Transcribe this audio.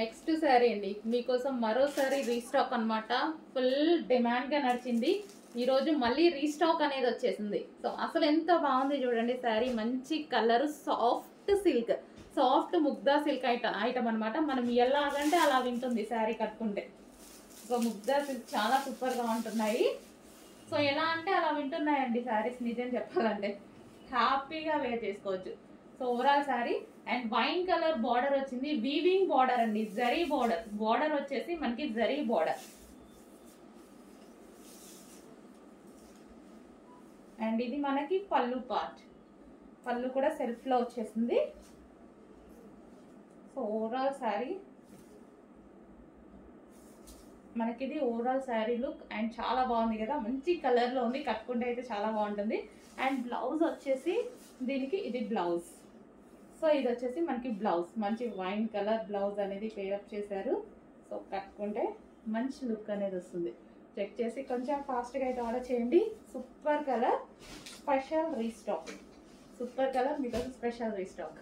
Next sari అండి మీకోసం మరోసారి రీస్టాక్ అన్నమాట. ఫుల్ డిమాండ్గా నడిచింది. ఈరోజు మళ్ళీ రీస్టాక్ అనేది వచ్చేసింది. సో అసలు ఎంత బాగుంది చూడండి శారీ. మంచి colour, soft silk, soft Mugdha silk item అనమాట. మనం ఎలాగంటే అలా వింటుంది శారీ కట్టుకుంటే. సో ముగ్దా సిల్క్ చాలా సూపర్గా ఉంటున్నాయి. సో ఎలా అంటే అలా వింటున్నాయండి శారీస్, నిజం చెప్పాలంటే హ్యాపీగా వేర్ చేసుకోవచ్చు. So overall sari and wine colour border వచ్చింది. వీవింగ్ బార్డర్ అండి, జరీ బార్డర్. బార్డర్ వచ్చేసి మనకి జరీ బార్డర్. అండ్ ఇది మనకి పళ్ళు పార్ట్. పళ్ళు కూడా సెల్ఫ్ లో వచ్చేసింది. సో ఓవరాల్ శారీ మనకి ఇది ఓవరాల్ శారీ లుక్. అండ్ చాలా బాగుంది కదా, మంచి కలర్ లో ఉంది. కట్టుకుంటే అయితే చాలా బాగుంటుంది. అండ్ బ్లౌజ్ వచ్చేసి దీనికి ఇది బ్లౌజ్. సో ఇది వచ్చేసి మనకి బ్లౌజ్, మంచి వైన్ కలర్ బ్లౌజ్ అనేది పేరప్ చేశారు. సో కట్టుకుంటే మంచి లుక్ అనేది వస్తుంది. చెక్ చేసి కొంచెం ఫాస్ట్గా అయితే ఆర్డర్ చేయండి. Super colour, special restock. Super colour మీకోసం స్పెషల్ రీస్టాక్.